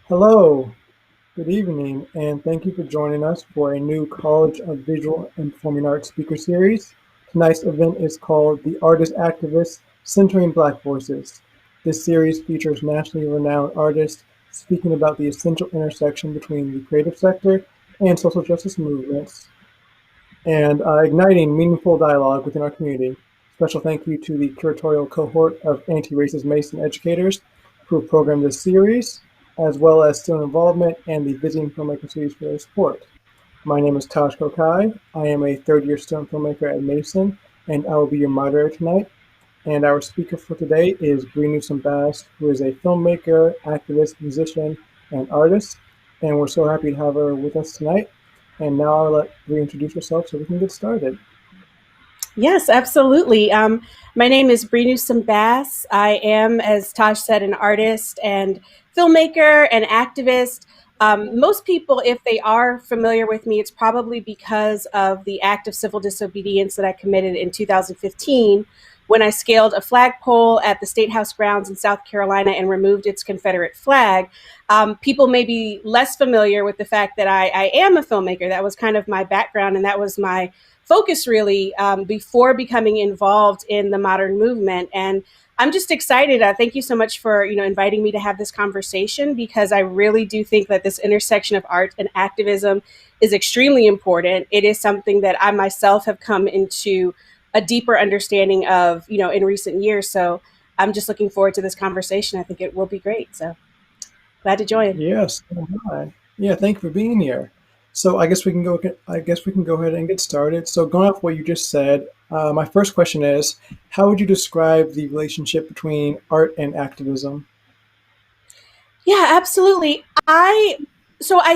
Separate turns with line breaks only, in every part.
Hello, good evening, and thank you for joining us for a new College of Visual and Performing Arts speaker series. Tonight's event is called The Artist Activist Centering Black Voices. This series features nationally renowned artists speaking about the essential intersection between the creative sector and social justice movements and igniting meaningful dialogue within our community. Special thank you to the curatorial cohort of anti-racist Mason educators who have programmed this series, as well as student involvement and the Visiting Filmmaker series for their support. My name is Taj Kokayi. I am a third-year student filmmaker at Mason, and I will be your moderator tonight. And our speaker for today is Bree Newsome, who is a filmmaker, activist, musician, and artist. And we're so happy to have her with us tonight. And now I'll let Bree introduce herself so we can get started.
Yes, absolutely. My name is Bree Newsome. I am, as Taj said, an artist and filmmaker and activist. Most people, if they are familiar with me, it's probably because of the act of civil disobedience that I committed in 2015 when I scaled a flagpole at the State House grounds in South Carolina and removed its Confederate flag. People may be less familiar with the fact that I am a filmmaker. That was kind of my background, and that was my focus really before becoming involved in the modern movement. And I'm just excited. Thank you so much for inviting me to have this conversation, because I really do think that this intersection of art and activism is extremely important. It is something that I myself have come into a deeper understanding of, in recent years. So I'm just looking forward to this conversation. I think it will be great. So glad to join.
Yes, oh hi. Yeah, thank you for being here. So I guess we can go. I guess we can go ahead and get started. So going off what you just said, my first question is, how would you describe the relationship between art and activism?
Yeah, absolutely. I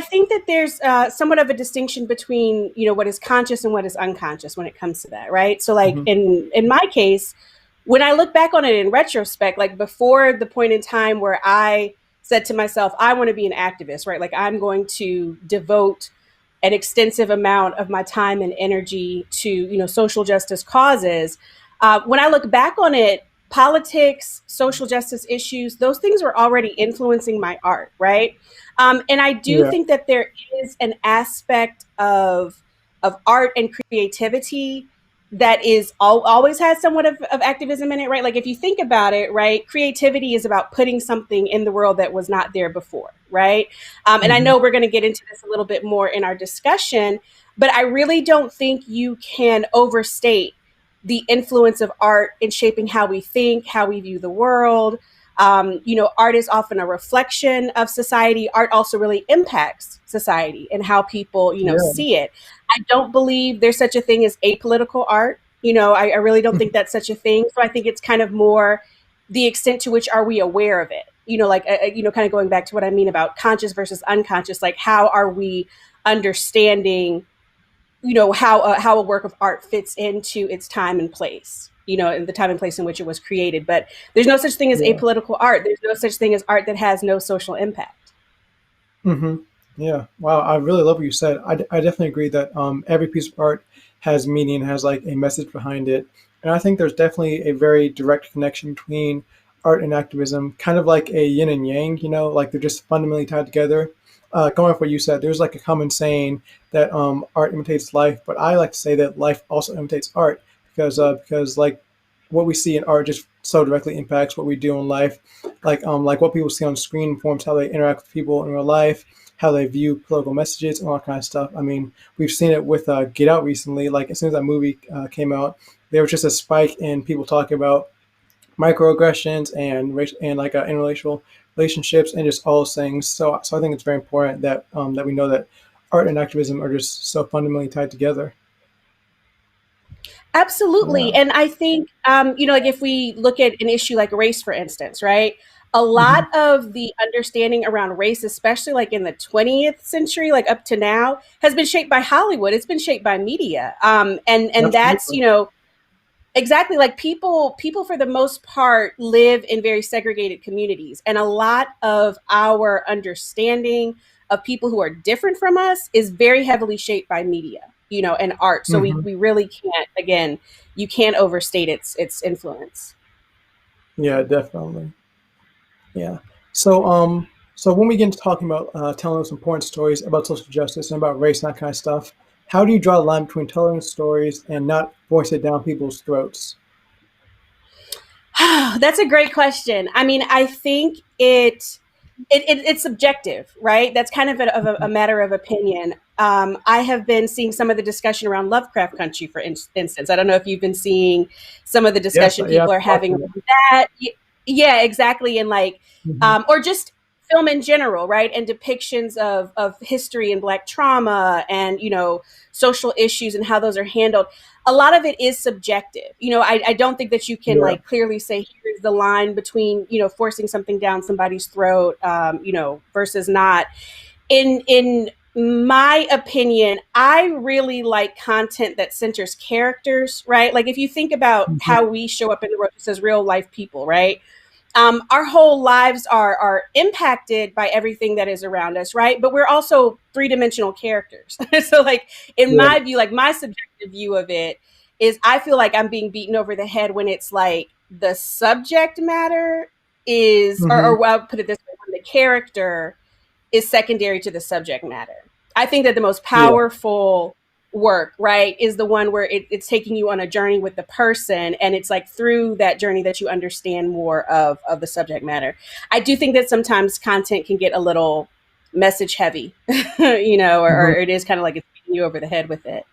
think that there's somewhat of a distinction between what is conscious and what is unconscious when it comes to that, right? So like
Hmm.
in my case, when I look back on it in retrospect, like before the point in time where I said to myself, I want to be an activist, right? Like I'm going to devote an extensive amount of my time and energy to social justice causes. When I look back on it, politics, social justice issues, those things were already influencing my art, right? And I do
Yeah.
think that there is an aspect of art and creativity that is always has somewhat of activism in it, right? Like if you think about it, right, creativity is about putting something in the world that was not there before, right? And I
Hmm.
know we're going to get into this a little bit more in our discussion, but I really don't think you can overstate the influence of art in shaping how we think, how we view the world. Art is often a reflection of society. Art also really impacts society and how people,
Yeah.
see it. I don't believe there's such a thing as apolitical art. I really don't think that's such a thing. So I think it's kind of more the extent to which are we aware of it. Kind of going back to what I mean about conscious versus unconscious. Like, how are we understanding how a work of art fits into its time and place, in the time and place in which it was created. But there's no such thing as
Yeah.
apolitical art. There's no such thing as art that has no social impact.
Hmm. Yeah. Wow. I really love what you said. I definitely agree that every piece of art has meaning, has like a message behind it. And I think there's definitely a very direct connection between art and activism, kind of like a yin and yang, like they're just fundamentally tied together. Going off what you said, there's like a common saying that art imitates life, but I like to say that life also imitates art because like what we see in art just so directly impacts what we do in life, like what people see on screen informs how they interact with people in real life, how they view political messages, and all that kind of stuff. I mean, we've seen it with Get Out recently. Like as soon as that movie came out, there was just a spike in people talking about microaggressions and racial and like interracial relationships and just all those things. So I think it's very important that that we know that art and activism are just so fundamentally tied together.
Absolutely.
Yeah.
And I think, like if we look at an issue like race, for instance, right? A
Hmm.
lot of the understanding around race, especially like in the 20th century, like up to now, has been shaped by Hollywood. It's been shaped by media. And that's,
Absolutely.
exactly, like people for the most part live in very segregated communities, and a lot of our understanding of people who are different from us is very heavily shaped by media, and art. So we
Hmm.
we really can't, again, you can't overstate its influence.
Yeah, definitely. Yeah. So So when we get into talking about telling those important stories about social justice and about race and that kind of stuff, how do you draw the line between telling stories and not force it down people's throats?
That's a great question. I mean, I think it's subjective, right? That's kind of a matter of opinion. I have been seeing some of the discussion around Lovecraft Country, for instance. I don't know if you've been seeing some of the
Yes,
discussion
yeah,
people are
I've
having
watched it.
around that. Yeah, exactly. And like,
Hmm.
or just film in general, right? And depictions of history and Black trauma and, social issues and how those are handled. A lot of it is subjective. I don't think that you can
Yeah.
like clearly say here's the line between, forcing something down somebody's throat, versus not. In my opinion, I really like content that centers characters, right? Like if you think about
Hmm.
how we show up in the world, it says real life people, right? Our whole lives are impacted by everything that is around us, right? But we're also three-dimensional characters. So, like in
Yeah.
my view, like my subjective view of it is, I feel like I'm being beaten over the head when it's like the subject matter is,
Hmm.
or well, I'll put it this way: when the character is secondary to the subject matter. I think that the most
Yeah.
powerful work, right, is the one where it's taking you on a journey with the person, and it's like through that journey that you understand more of the subject matter. I do think that sometimes content can get a little message heavy, or
Hmm.
it is kind of like it's beating you over the head with it.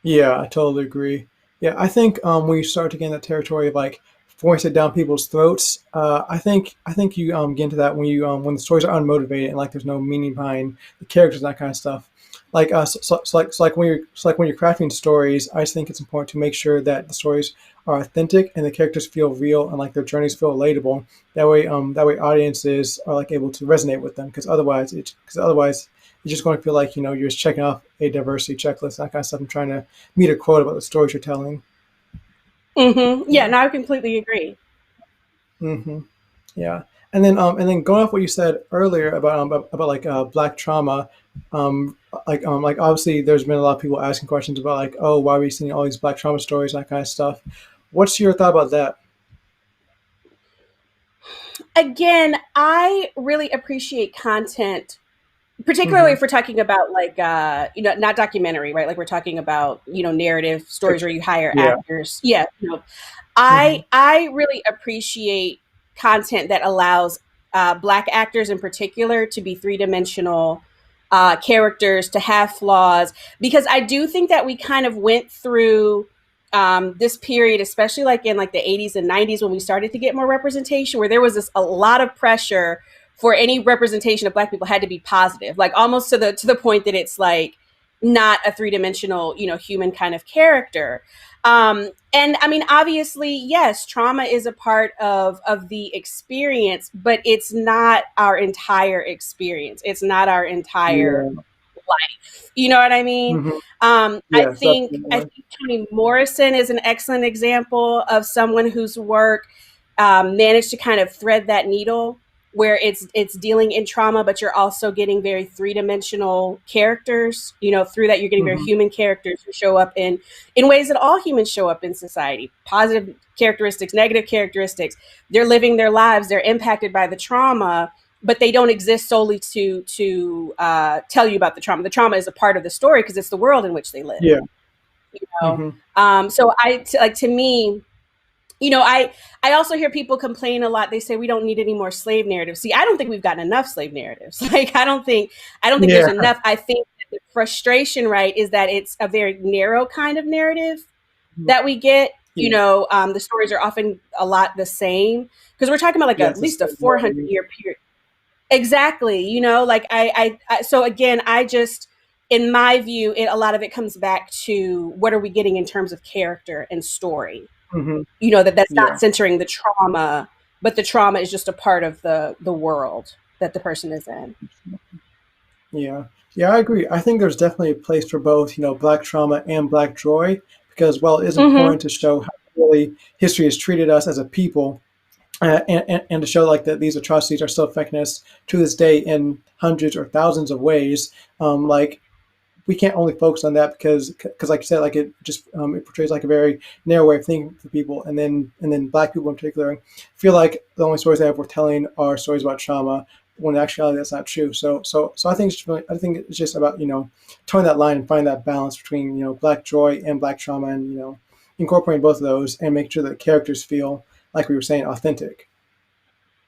Yeah, I totally agree. Yeah, I think when you start to get in that territory of like forcing it down people's throats, I think you get into that when you when the stories are unmotivated and like there's no meaning behind the characters and that kind of stuff. Like so like when you're crafting stories, I just think it's important to make sure that the stories are authentic and the characters feel real and like their journeys feel relatable. That way audiences are like able to resonate with them because otherwise you're just going to feel like you're just checking off a diversity checklist, that kind of stuff, and trying to meet a quote about the stories you're telling.
Yeah,
Yeah.
no, I completely agree.
Hmm. Yeah. And then going off what you said earlier about like black trauma, um, like obviously there's been a lot of people asking questions about like, oh, why are we seeing all these black trauma stories and that kind of stuff. What's your thought about that?
Again, I really appreciate content, particularly
Hmm.
if we're talking about like not documentary, right? Like we're talking about narrative stories where
Fiction.
you hire
Yeah.
actors. Yeah,
Hmm.
I really appreciate content that allows Black actors in particular to be three-dimensional characters, to have flaws, because I do think that we kind of went through this period, especially like in like the 80s and 90s, when we started to get more representation, where there was a lot of pressure for any representation of Black people had to be positive, like almost to the point that it's like not a three-dimensional human kind of character. And I mean, obviously, yes, trauma is a part of the experience, but it's not our entire experience. It's not our entire
Yeah.
life. You know what I mean?
Hmm.
I
Yes,
think I
definitely.
think Toni Morrison is an excellent example of someone whose work managed to kind of thread that needle, where it's dealing in trauma, but you're also getting very three-dimensional characters. Through that, you're getting very
Hmm.
human characters who show up in ways that all humans show up in society: positive characteristics, negative characteristics. They're living their lives, they're impacted by the trauma, but they don't exist solely to tell you about the trauma. The trauma is a part of the story because it's the world in which they live.
Yeah.
You know,
Hmm.
so like to me, I also hear people complain a lot. They say we don't need any more slave narratives. See, I don't think we've gotten enough slave narratives. Like I don't think there's
Yeah.
enough. I think that the frustration, right, is that it's a very narrow kind of narrative that we get.
Yeah.
The stories are often a lot the same because we're talking about like at
Yes,
least a
it's
400-year period. Exactly. Like so again, I just, in my view, a lot of it comes back to what are we getting in terms of character and story.
hmm
That's not
Yeah.
centering the trauma, but the trauma is just a part of the world that the person is in.
Yeah, yeah, I agree. I think there's definitely a place for both, black trauma and black joy, because while it is
Mm-hmm.
important to show how really history has treated us as a people, and to show like that these atrocities are still affecting us to this day in hundreds or thousands of ways, like we can't only focus on that because like you said, like it portrays like a very narrow way of thinking for people, and then black people in particular feel like the only stories they have worth telling are stories about trauma, when in actuality that's not true. So I think I think it's just about towing that line and finding that balance between black joy and black trauma, and incorporating both of those and making sure that characters feel, like we were saying, authentic.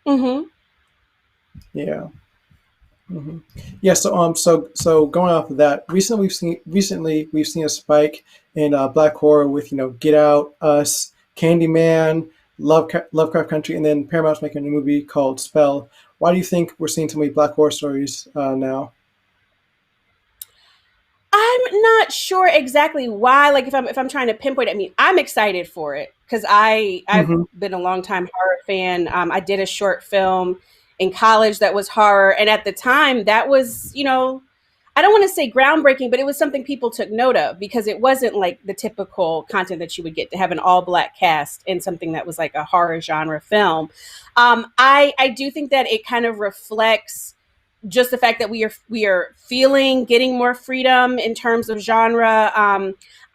Mm-hmm.
Yeah. hmm Yeah. So going off of that, recently we've seen a spike in black horror with Get Out, Us, Candyman, Lovecraft Country, and then Paramount's making a new movie called Spell. Why do you think we're seeing so many black horror stories now?
I'm not sure exactly why. Like if I'm trying to pinpoint, I mean, I'm excited for it because I've
hmm
been a long time horror fan. I did a short film in college that was horror, and at the time, that was I don't want to say groundbreaking, but it was something people took note of because it wasn't like the typical content that you would get to have an all black cast in something that was like a horror genre film. I do think that it kind of reflects just the fact that we are feeling getting more freedom in terms of genre.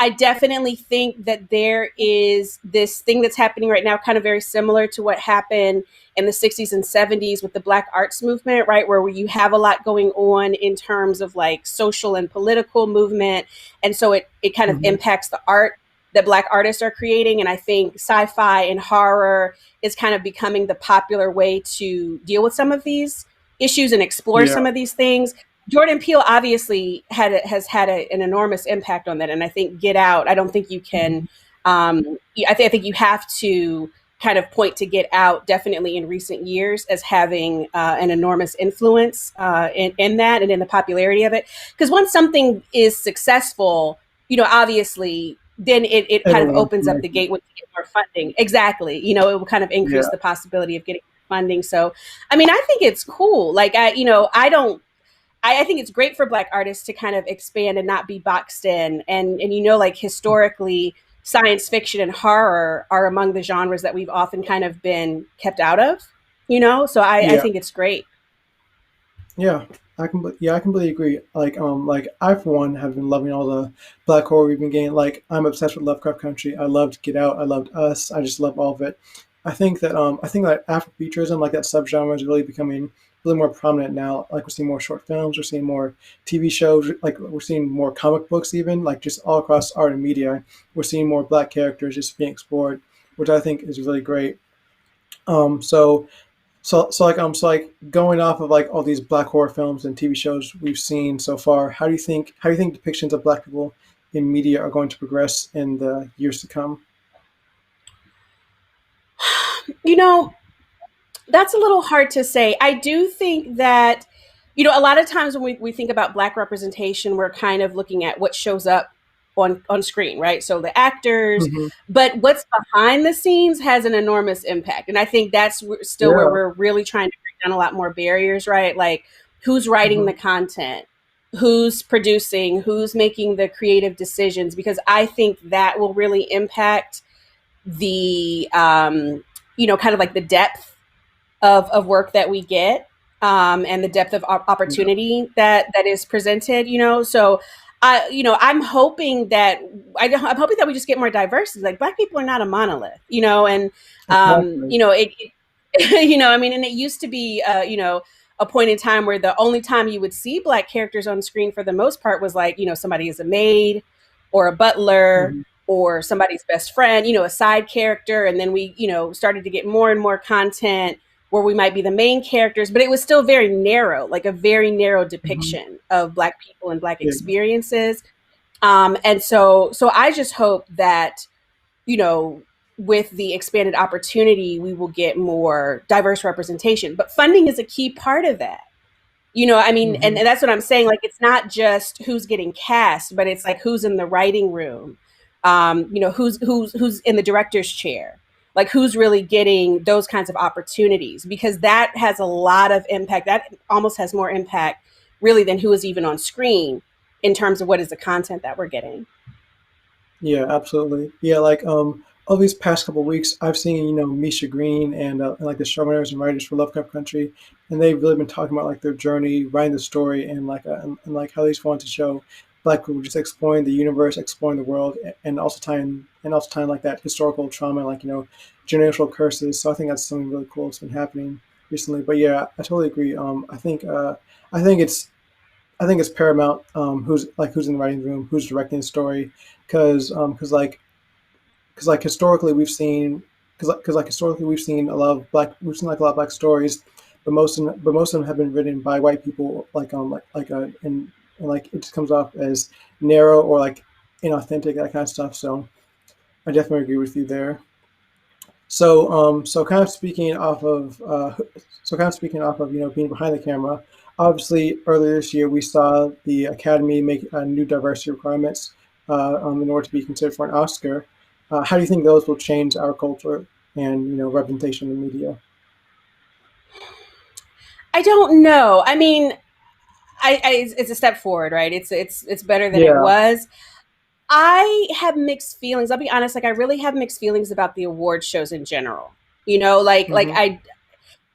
I definitely think that there is this thing that's happening right now, kind of very similar to what happened in the 60s and 70s with the Black arts movement, right? Where you have a lot going on in terms of like social and political movement. And so it kind of
hmm
impacts the art that Black artists are creating. And I think sci-fi and horror is kind of becoming the popular way to deal with some of these issues and explore
Yeah.
some of these things. Jordan Peele obviously has had an enormous impact on that, and I think Get Out. I don't think you can.
hmm
I think you have to kind of point to Get Out definitely in recent years as having an enormous influence in that and in the popularity of it. Because once something is successful, obviously then it kind of
Everyone wants to
opens up
make
the
it.
gateway to get more funding. Exactly. It will kind of increase
Yeah.
the possibility of getting funding. So I mean, I think it's cool. Like I don't. I think it's great for Black artists to kind of expand and not be boxed in. And like historically, science fiction and horror are among the genres that we've often kind of been kept out of. So I
Yeah.
think it's great.
Yeah, I completely agree. Like I for one have been loving all the black horror we've been getting. Like I'm obsessed with Lovecraft Country. I loved Get Out. I loved Us. I just love all of it. I think that Afrofuturism, like that subgenre, is really becoming really more prominent now. Like we're seeing more short films, we're seeing more TV shows, like we're seeing more comic books, even like just all across art and media. We're seeing more black characters just being explored, which I think is really great. Um, so so like going off of like all these black horror films and TV shows we've seen so far, how do you think depictions of black people in media are going to progress in the years to come?
You know, That's a little hard to say. I do think that, a lot of times when we think about Black representation, we're kind of looking at what shows up on screen, right? So the actors,
hmm
but what's behind the scenes has an enormous impact. And I think that's still where
Yeah.
we're really trying to break down a lot more barriers, right? Like who's writing the
hmm
content, who's producing, who's making the creative decisions, because I think that will really impact the, kind of like the depth of work that we get, and the depth of
Yeah.
opportunity that is presented. So I'm hoping that I'm hoping that we just get more diversity. Like Black people are not a monolith, and
Exactly.
I mean, and it used to be, a point in time where the only time you would see Black characters on screen for the most part was like, somebody is a maid or a butler
hmm
or somebody's best friend, a side character. And then we, started to get more and more content where we might be the main characters, but it was still very narrow, like a very narrow
hmm
depiction of Black people and Black
Yeah.
experiences. And so I just hope that, you know, with the expanded opportunity, we will get more diverse representation. But funding is a key part of that. I mean, and,
hmm
and that's what I'm saying. Like, it's not just who's getting cast, but it's like who's in the writing room, who's in the director's chair, like who's really getting those kinds of opportunities, because that has a lot of impact. That almost has more impact, really, than who is even on screen in terms of what is the content that we're getting.
Yeah, absolutely. Yeah, like over these past couple of weeks, I've seen Misha Green and like the showrunners and writers for Lovecraft Country, and they've really been talking about like their journey, writing the story, and like how they just want to show Black people just exploring the universe, exploring the world, and also tying like that historical trauma, like generational curses. So I think that's something really cool that's been happening recently. But yeah, I totally agree. I think it's I think it's paramount who's in the writing room, who's directing the story, because like historically we've seen because like historically we've seen like a lot of black stories, but most of them have been written by white people and like it just comes off as narrow or like inauthentic, that kind of stuff. So I definitely agree with you there. So kind of speaking off of being behind the camera. Obviously, earlier this year we saw the Academy make new diversity requirements in order to be considered for an Oscar. How do you think those will change our culture and representation in the media?
I don't know. I mean, it's a step forward, right? It's better than it
Yeah.
was. I have mixed feelings. I'll be honest. Like, I really have mixed feelings about the award shows in general.
Hmm.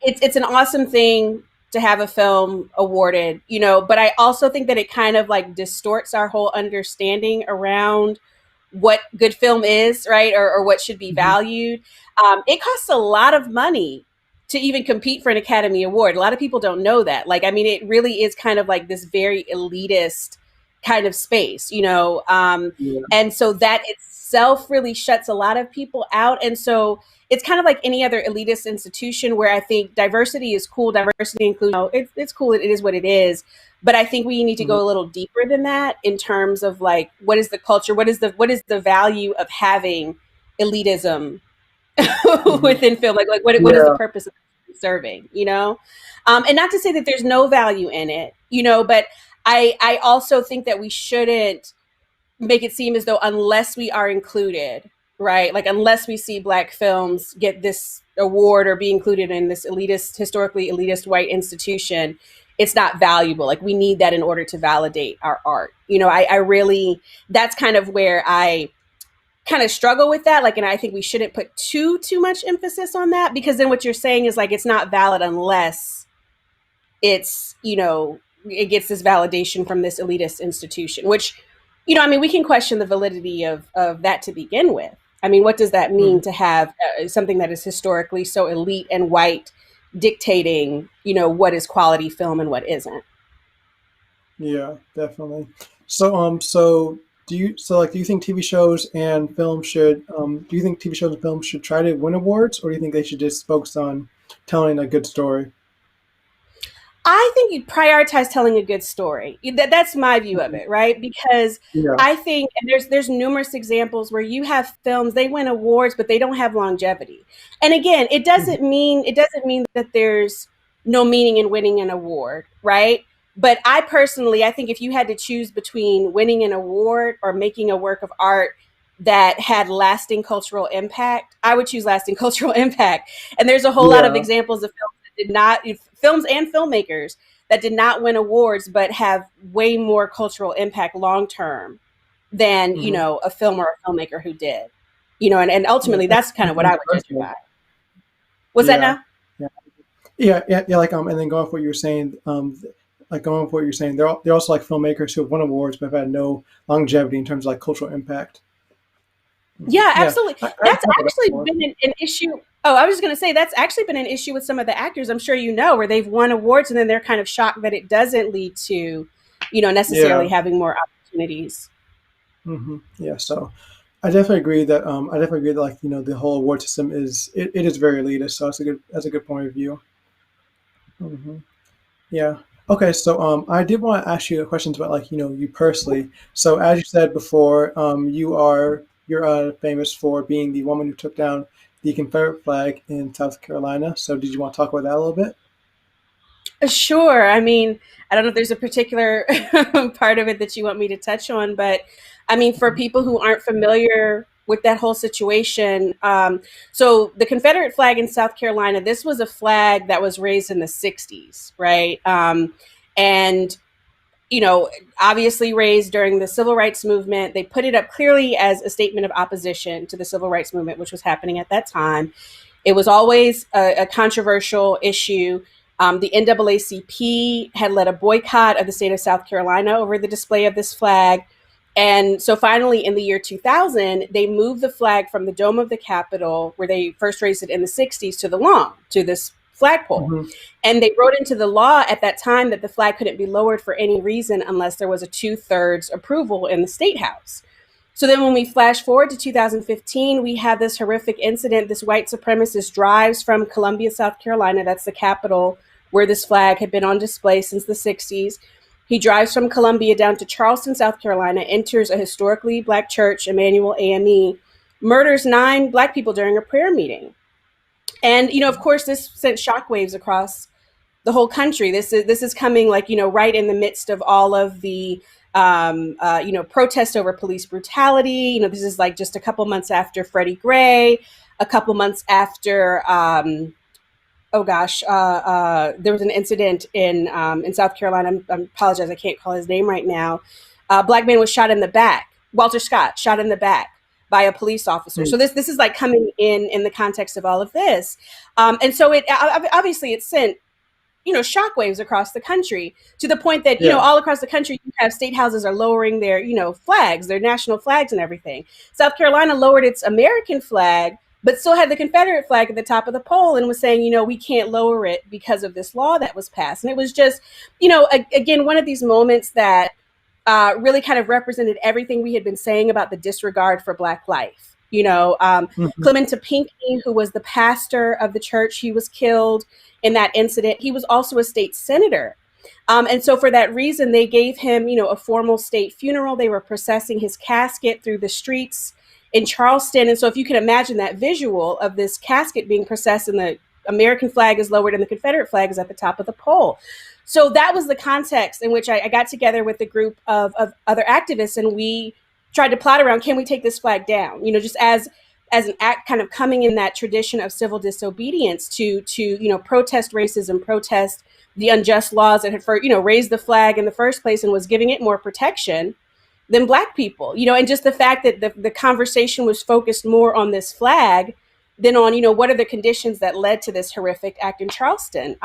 It's an awesome thing to have a film awarded, but I also think that it kind of like distorts our whole understanding around what good film is, right? Or what should be
Hmm.
valued. It costs a lot of money to even compete for an Academy Award. A lot of people don't know that. Like, I mean, it really is kind of like this very elitist kind of space,
Yeah.
and so that itself really shuts a lot of people out. And so it's kind of like any other elitist institution where I think diversity is cool, diversity inclusion, it's cool, it is what it is. But I think we need to
Hmm.
go a little deeper than that in terms of like what is the culture, what is the value of having elitism
Hmm.
within film, like what is the
Yeah.
purpose of serving, and not to say that there's no value in it, but I also think that we shouldn't make it seem as though unless we are included, right? Like unless we see black films get this award or be included in this historically elitist white institution, it's not valuable. Like we need that in order to validate our art. I really, that's kind of where I kind of struggle with that. Like, and I think we shouldn't put too much emphasis on that, because then what you're saying is like it's not valid unless it gets this validation from this elitist institution, which, I mean, we can question the validity of that to begin with. I mean, what does that
Hmm.
mean to have something that is historically so elite and white dictating, what is quality film and what isn't?
Yeah, definitely. So do you think TV shows and film should do you think TV shows and films should try to win awards, or do you think they should just focus on telling a good story?
I think you prioritize telling a good story. That's my view of
Mhm.
it, right? Because
Yeah.
I think, and there's numerous examples where you have films, they win awards, but they don't have longevity. And again,
Mhm.
it doesn't mean that there's no meaning in winning an award, right? But I think if you had to choose between winning an award or making a work of art that had lasting cultural impact, I would choose lasting cultural impact. And there's a whole lot of
Yeah.
examples of films that did not, films and filmmakers that did not win awards but have way more cultural impact long term than
Hmm.
a film or a filmmaker who did, and
Yeah.
ultimately that's kind
And
of what I would judge it
controversial.
by. Was that
Yeah.
now?
Yeah. Yeah. Like and then going off what you were saying, like going off what you're saying, they're also like filmmakers who have won awards but have had no longevity in terms of like cultural impact. Hmm.
Yeah,
Yeah.
absolutely.
I
That's
talk about that
actually
more.
been an issue. Oh, I was just going to say that's actually been an issue with some of the actors. I'm sure where they've won awards and then they're kind of shocked that it doesn't lead to, necessarily
Yeah.
having more opportunities.
Yeah. So I definitely agree that like the whole award system it is very elitist. So that's a good point of view. Hmm. Yeah. Okay. So I did want to ask you questions about like you personally. So as you said before, you're famous for being the woman who took down the Confederate flag in South Carolina. So did you want to talk about that a little bit?
Sure. I mean, I don't know if there's a particular part of it that you want me to touch on, but I mean, for
Mhm.
people who aren't familiar with that whole situation, so the Confederate flag in South Carolina, this was a flag that was raised in the 60s, right? And you know, obviously raised during the civil rights movement. They put it up clearly as a statement of opposition to the civil rights movement, which was happening at that time. It was always a controversial issue. The NAACP had led a boycott of the state of South Carolina over the display of this flag. And so finally, in the year 2000, they moved the flag from the dome of the Capitol, where they first raised it in the 60s, to the lawn, to this flagpole.
Hmm.
And they wrote into the law at that time that the flag couldn't be lowered for any reason unless there was a 2/3 approval in the state house. So then when we flash forward to 2015, we have this horrific incident. This white supremacist drives from Columbia, South Carolina. That's the capital where this flag had been on display since the 60s. He drives from Columbia down to Charleston, South Carolina, enters a historically Black church, Emmanuel AME, murders 9 Black people during a prayer meeting. And, of course, this sent shockwaves across the whole country. This is coming like, right in the midst of all of the protests over police brutality. This is like just a couple months after Freddie Gray, a couple months after there was an incident in South Carolina. I apologize, I can't call his name right now. Black man was shot in the back. Walter Scott shot in the back by a police officer. So this is like coming in the context of all of this, and so it obviously it sent shockwaves across the country to the point that
Yeah.
all across the country you have state houses are lowering their flags, their national flags and everything. South Carolina lowered its American flag but still had the Confederate flag at the top of the pole and was saying, we can't lower it because of this law that was passed. And it was just, again, one of these moments that really kind of represented everything we had been saying about the disregard for Black life.
Hmm.
Clementa Pinckney, who was the pastor of the church, he was killed in that incident. He was also a state senator. And so for that reason, they gave him, a formal state funeral. They were processing his casket through the streets in Charleston. And so if you can imagine that visual of this casket being processed and the American flag is lowered and the Confederate flag is at the top of the pole. So that was the context in which I got together with a group of other activists, and we tried to plot around, can we take this flag down? Just as an act kind of coming in that tradition of civil disobedience to protest racism, protest the unjust laws that had raised the flag in the first place and was giving it more protection than Black people, and just the fact that the conversation was focused more on this flag than on, what are the conditions that led to this horrific act in Charleston.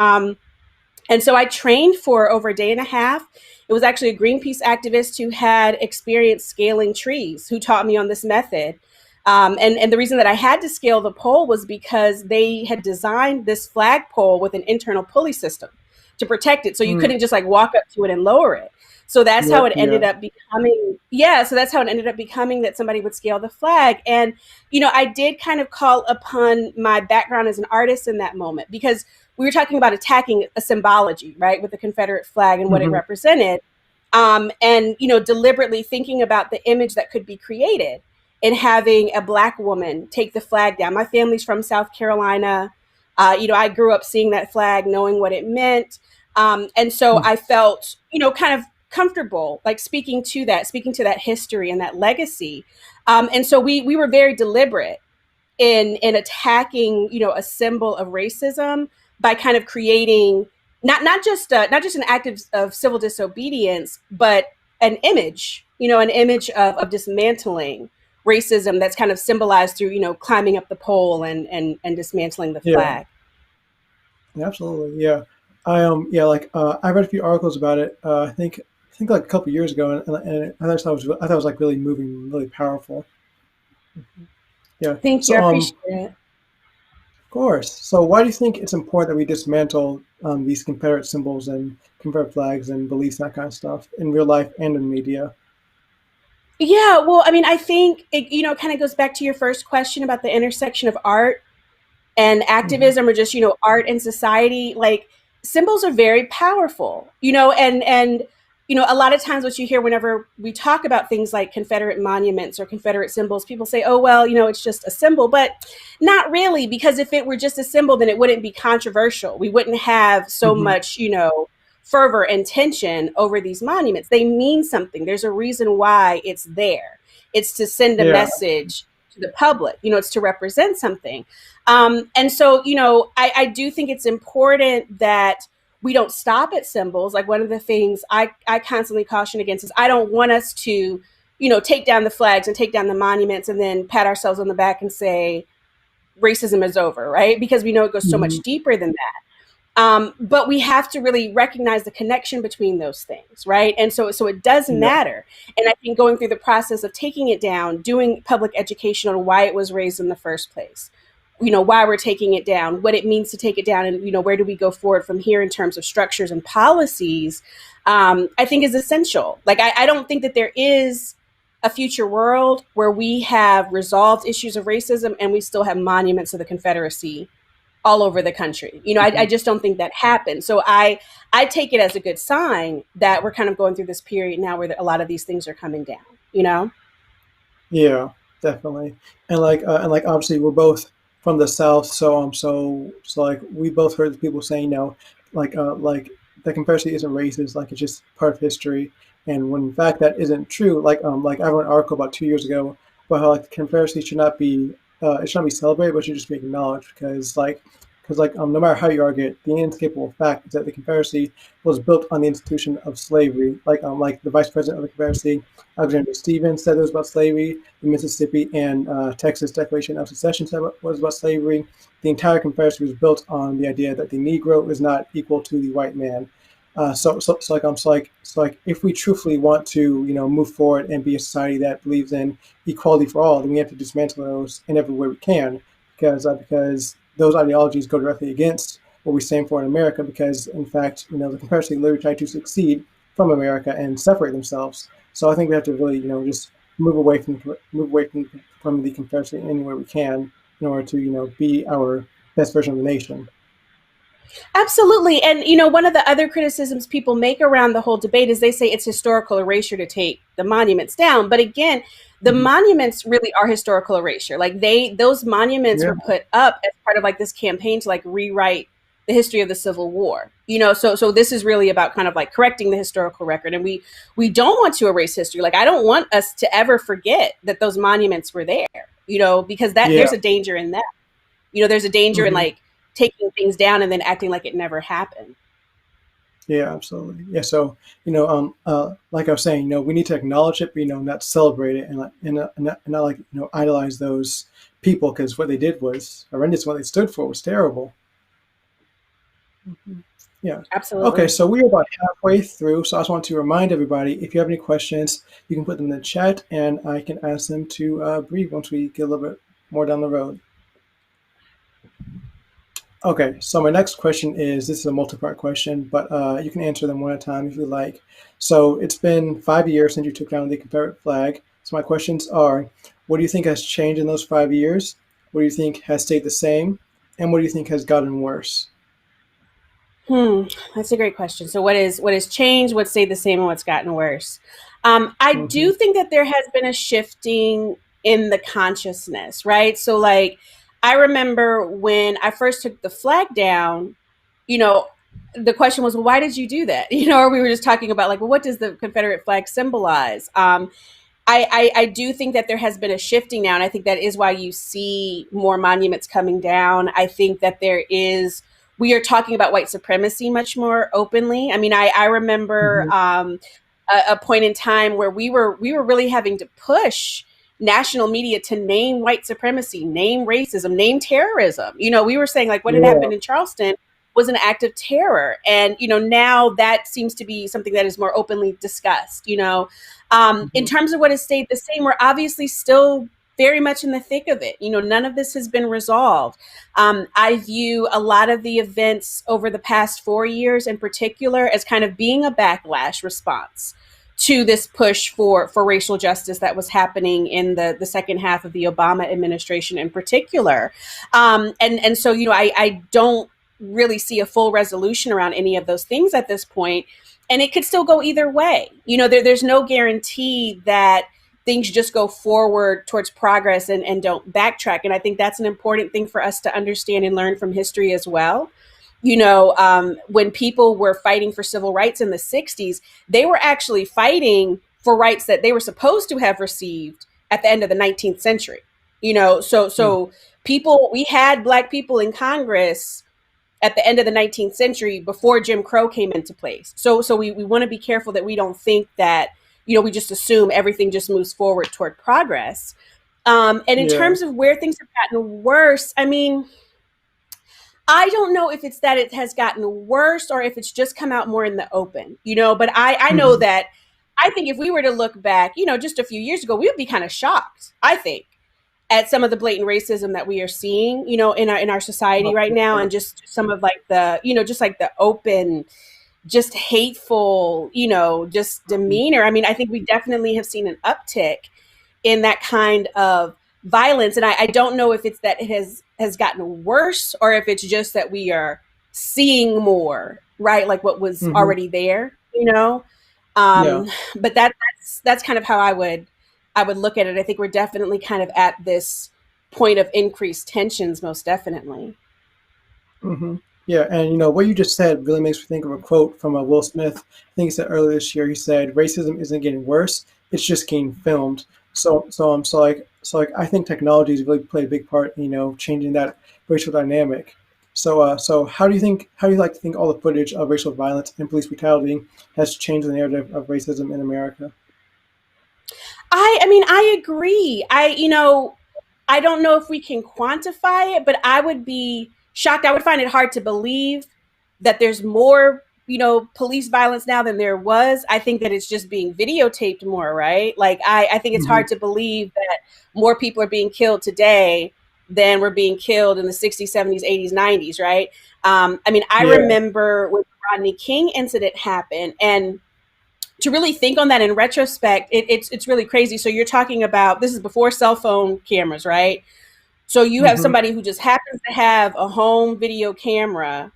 And so I trained for over a day and a half. It was actually a Greenpeace activist who had experience scaling trees who taught me on this method. And the reason that I had to scale the pole was because they had designed this flagpole with an internal pulley system to protect it. So you couldn't just like walk up to it and lower it. So that's how it ended up becoming. Yeah. So that's how it ended up becoming that somebody would scale the flag. And, I did kind of call upon my background as an artist in that moment, because we were talking about attacking a symbology, right, with the Confederate flag and what it represented. And, deliberately thinking about the image that could be created in having a Black woman take the flag down. My family's from South Carolina. I grew up seeing that flag, knowing what it meant. And so I felt, kind of comfortable, like speaking to that history and that legacy. And so we were very deliberate in attacking, a symbol of racism by kind of creating not just an act of civil disobedience, but an image, an image of dismantling racism that's kind of symbolized through, climbing up the pole and dismantling the
Yeah.
flag.
Absolutely. Yeah. I read a few articles about it. I think like a couple of years ago, and I thought it was like really moving, really powerful. Yeah.
Thank you.
So
I appreciate it.
of course. So why do you think it's important that we dismantle these Confederate symbols and Confederate flags and beliefs, that kind of stuff, in real life and in media?
Yeah, well, I mean, I think it, kind of goes back to your first question about the intersection of art and
Hmm.
activism, or just, art and society. Like, symbols are very powerful, and a lot of times what you hear whenever we talk about things like Confederate monuments or Confederate symbols, people say, oh, well, it's just a symbol, but not really, because if it were just a symbol, then it wouldn't be controversial. We wouldn't have so
Hmm.
much, fervor and tension over these monuments. They mean something. There's a reason why it's there. It's to send a
Yeah.
message to the public. It's to represent something. And so, I do think it's important that we don't stop at symbols. Like, one of the things I constantly caution against is I don't want us to, take down the flags and take down the monuments and then pat ourselves on the back and say racism is over, right? Because we know it goes so much
Hmm.
deeper than that. But we have to really recognize the connection between those things, right? And so it does
Yeah.
matter. And I think going through the process of taking it down, doing public education on why it was raised in the first place, why we're taking it down, what it means to take it down, and where do we go forward from here in terms of structures and policies, I think is essential. Like I don't think that there is a future world where we have resolved issues of racism and we still have monuments of the Confederacy all over the country. I
Mhm.
just don't think that happens. So I take it as a good sign that we're kind of going through this period now where a lot of these things are coming down. You know.
Yeah, definitely. And obviously we're both from the South, so like we both heard people saying, like the Confederacy isn't racist, like it's just part of history. And when in fact that isn't true. Like I wrote an article about 2 years ago about how like the Confederacy should not be it should not be celebrated, but it should just be acknowledged because no matter how you argue it, the inescapable fact is that the Confederacy was built on the institution of slavery. Like the Vice President of the Confederacy, Alexander Stevens, said it was about slavery. The Mississippi and Texas Declaration of Secession said it was about slavery. The entire Confederacy was built on the idea that the Negro is not equal to the white man. So if we truthfully want to move forward and be a society that believes in equality for all, then we have to dismantle those in every way we can, because those ideologies go directly against what we stand for in America. Because in fact, the Confederacy literally tried to succeed from America and separate themselves. So I think we have to really, just move away from the Confederacy any way we can in order to, be our best version of the nation.
Absolutely. And, one of the other criticisms people make around the whole debate is they say it's historical erasure to take the monuments down. But again, the
Mhm.
monuments really are historical erasure. Like those monuments
Yeah,
were put up as part of like this campaign to like rewrite the history of the Civil War. So this is really about kind of like correcting the historical record. And we don't want to erase history. Like I don't want us to ever forget that those monuments were there, because that
yeah,
there's a danger in that. There's a danger in
hmm
like taking things down and then acting like it never happened.
yeah, absolutely. Yeah, so like I was saying, we need to acknowledge it, but not celebrate it, and not like idolize those people, because what they did was horrendous. What they stood for was terrible. Mhm. Yeah. Okay,
Absolutely.
so we're about halfway through. So I just want to remind everybody, if you have any questions, you can put them in the chat, and I can ask them to Bree once we get a little bit more down the road. Okay, so my next question is, this is a multi-part question, but you can answer them one at a time if you like. So it's been 5 years since you took down the Confederate flag. So my questions are, what do you think has changed in those 5 years? What do you think has stayed the same? And what do you think has gotten worse?
That's a great question. So what has changed, what stayed the same, and what's gotten worse? I
Hmm.
do think that there has been a shifting in the consciousness, right? So like I remember when I first took the flag down, you know, the question was, well, why did you do that? Or we were just talking about like, well, what does the Confederate flag symbolize? I do think that there has been a shifting now, and I think that is why you see more monuments coming down. I think that we are talking about white supremacy much more openly. I mean, I remember
Hmm.
a point in time where we were really having to push national media to name white supremacy, name racism, name terrorism. We were saying like what had
Yeah.
happened in Charleston was an act of terror, and now that seems to be something that is more openly discussed. In
Hmm.
terms of what has stayed the same, we're obviously still very much in the thick of it. None of this has been resolved. I view a lot of the events over the past 4 years in particular as kind of being a backlash response to this push for racial justice that was happening in the second half of the Obama administration in particular. And so, I don't really see a full resolution around any of those things at this point, and it could still go either way. There's no guarantee that things just go forward towards progress and don't backtrack. And I think that's an important thing for us to understand and learn from history as well. When people were fighting for civil rights in the 60s, they were actually fighting for rights that they were supposed to have received at the end of the 19th century. So we had Black people in Congress at the end of the 19th century before Jim Crow came into place. So we want to be careful that we don't think that, we just assume everything just moves forward toward progress. And in
Yeah.
terms of where things have gotten worse, I mean, I don't know if it's that it has gotten worse or if it's just come out more in the open, but I know
Hmm.
that I think if we were to look back, just a few years ago, we would be kind of shocked, I think, at some of the blatant racism that we are seeing, in our society right now, and just some of like the, just like the open, just hateful, just demeanor. I mean, I think we definitely have seen an uptick in that kind of violence. And I don't know if it's that it has gotten worse, or if it's just that we are seeing more, right? Like what was
Hmm.
already there.
Yeah.
Um, but that's kind of how I would look at it. I think we're definitely kind of at this point of increased tensions, most definitely.
Hmm. Yeah, and what you just said really makes me think of a quote from Will Smith. I think he said earlier this year. He said, "Racism isn't getting worse; it's just getting filmed." So I think technology has really played a big part in changing that racial dynamic. So how do you like to think all the footage of racial violence and police brutality has changed the narrative of racism in America?
I mean, I agree. I don't know if we can quantify it, but I would be shocked. I would find it hard to believe that there's more, police violence now than there was. I think that it's just being videotaped more, right? Like, I think it's
Hmm.
hard to believe that more people are being killed today than were being killed in the 60s, 70s, 80s, 90s, right? I mean, I
Yeah.
remember when the Rodney King incident happened, and to really think on that in retrospect, it's really crazy. So you're talking about, this is before cell phone cameras, right? So you have
Hmm.
somebody who just happens to have a home video camera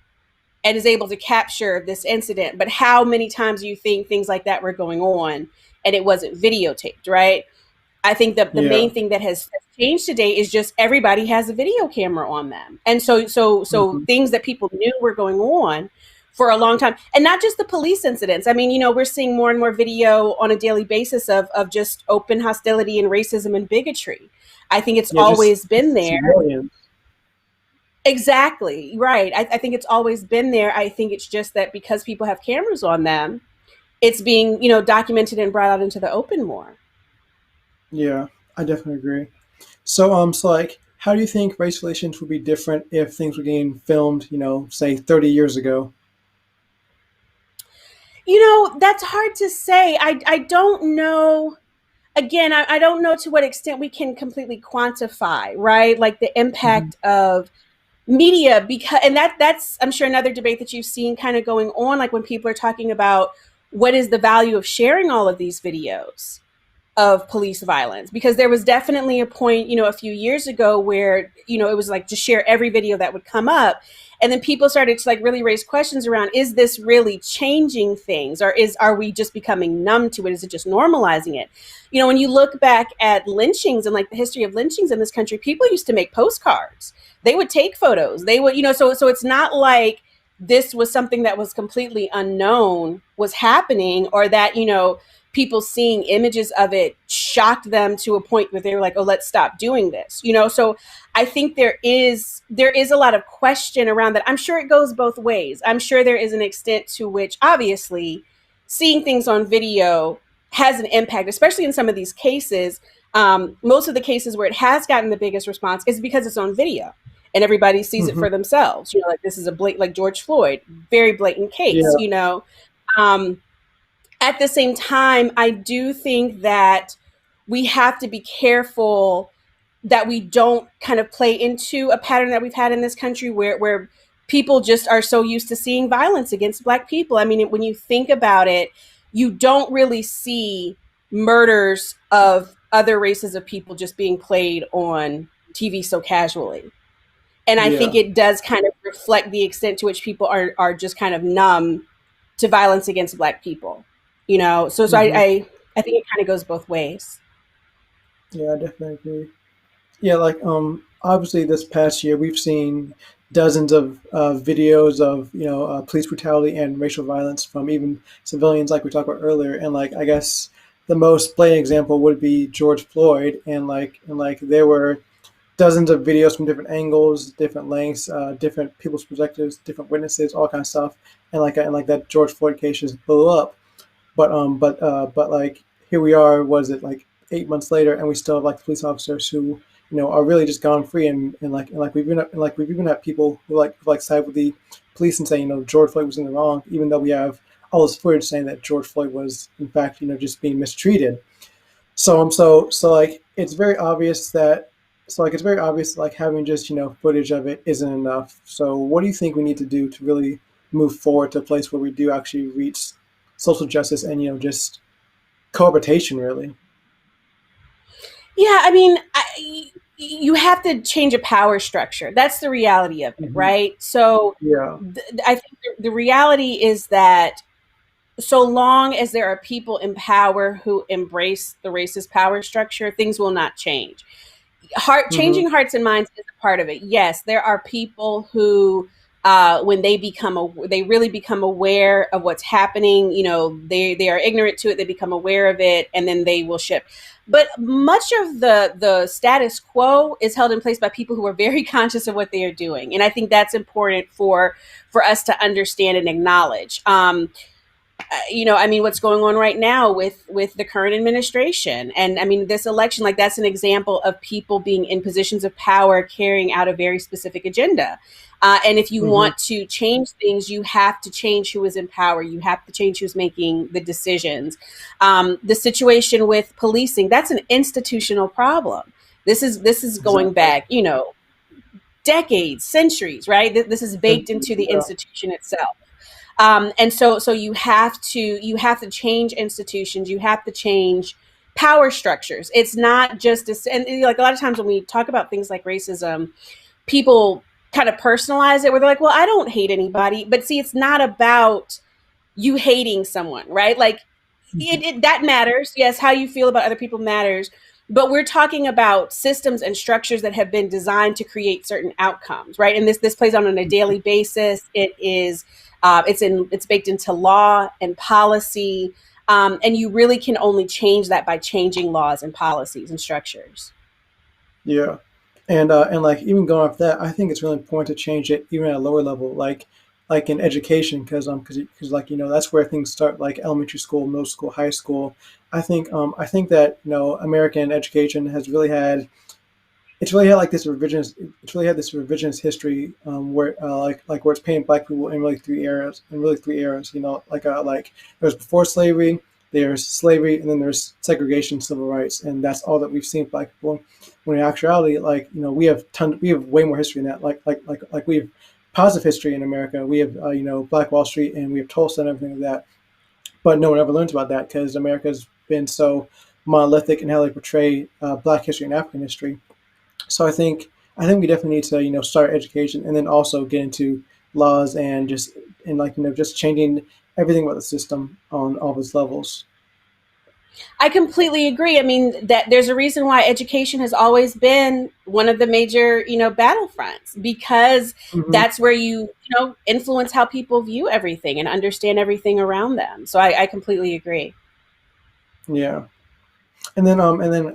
and is able to capture this incident. But how many times do you think things like that were going on and it wasn't videotaped, right? I think that the
Yeah.
main thing that has changed today is just everybody has a video camera on them. And so
Hmm.
things that people knew were going on for a long time. And not just the police incidents. I mean, we're seeing more and more video on a daily basis of just open hostility and racism and bigotry. I think it's
Yeah.
always been
Just
there.
civilians.
Exactly. Right. I think it's always been there. I think it's just that because people have cameras on them, it's being, documented and brought out into the open more.
Yeah, I definitely agree. So like, how do you think race relations would be different if things were getting filmed, say 30 years ago?
That's hard to say. I don't know. Again, I don't know to what extent we can completely quantify, right? Like the
Hmm.
impact of media, because, and that's, I'm sure, another debate that you've seen kind of going on, like when people are talking about what is the value of sharing all of these videos of police violence, because there was definitely a point, a few years ago where, it was like just share every video that would come up. And then people started to like really raise questions around, is this really changing things, or are we just becoming numb to it? Is it just normalizing it? When you look back at lynchings and like the history of lynchings in this country, people used to make postcards. They would take photos. They would, so it's not like this was something that was completely unknown was happening, or that, people seeing images of it shocked them to a point where they were like, oh, let's stop doing this. So I think there is a lot of question around that. I'm sure it goes both ways. I'm sure there is an extent to which, obviously, seeing things on video has an impact, especially in some of these cases. Most of the cases where it has gotten the biggest response is because it's on video and everybody sees it
Hmm.
for themselves. Like this is a blatant, like George Floyd, very blatant case.
Yeah.
Um, at the same time, I do think that we have to be careful that we don't kind of play into a pattern that we've had in this country where people just are so used to seeing violence against Black people. I mean, when you think about it, you don't really see murders of other races of people just being played on TV so casually. And I think
Yeah.
it does kind of reflect the extent to which people are just kind of numb to violence against Black people. So I
Hmm.
I think it kind of goes both ways.
Yeah, I definitely agree. Yeah, like obviously this past year we've seen dozens of videos of police brutality and racial violence from even civilians, like we talked about earlier. And like I guess the most blatant example would be George Floyd, and there were dozens of videos from different angles, different lengths, different people's perspectives, different witnesses, all kind of stuff. And like that George Floyd case just blew up. But like here we are, was it like 8 months later, and we still have like police officers who are really just gone free, and like we've even had people who side with the police and say George Floyd was in the wrong, even though we have all this footage saying that George Floyd was in fact just being mistreated. So like it's very obvious that So like it's very obvious like having just footage of it isn't enough. So what do you think we need to do to really move forward to a place where we do actually reach social justice and just cohabitation really?
Yeah, I mean, you have to change a power structure. That's the reality of it,
Hmm.
right? So
Yeah.
I think the reality is that so long as there are people in power who embrace the racist power structure, things will not change.
Hmm.
Changing hearts and minds is a part of it. Yes, there are people who when they really become aware of what's happening, they are ignorant to it, they become aware of it, and then they will shift. But much of the status quo is held in place by people who are very conscious of what they are doing, and I think that's important for us to understand and acknowledge. I mean, what's going on right now with the current administration, and I mean, this election, like that's an example of people being in positions of power carrying out a very specific agenda. And if you
Hmm.
want to change things, you have to change who is in power. You have to change who's making the decisions. The situation with policing, that's an institutional problem. This is going
Exactly.
back, decades, centuries, right? This is baked into the
Yeah.
institution itself. And so you have to change institutions, you have to change power structures. It's not just and like a lot of times when we talk about things like racism, people kind of personalize it where they're like, well, I don't hate anybody. But see, it's not about you hating someone, right? Like
Mhm.
it that matters. Yes, how you feel about other people matters. But we're talking about systems and structures that have been designed to create certain outcomes, right? And this plays on a daily basis. It's baked into law and policy, and you really can only change that by changing laws and policies and structures.
Yeah, and like even going off that, I think it's really important to change it even at a lower level, like in education, because like that's where things start, like elementary school, middle school, high school. I think that American education has really had it's really had like this revisionist it's really had this revisionist history where like where it's painting black people in really three eras, like there was before slavery, there's slavery, and then there's segregation, civil rights, and that's all that we've seen black people. When in actuality, like we have way more history than that, like we have positive history in America. We have Black Wall Street, and we have Tulsa and everything like that, but no one ever learns about that because America's been so monolithic in how they portray black history and African history. So I think we definitely need to start education and then also get into laws and just changing everything about the system on all of its levels.
I completely agree. I mean, that there's a reason why education has always been one of the major, battlefronts, because
Hmm.
that's where influence how people view everything and understand everything around them. So I completely agree.
Yeah. And then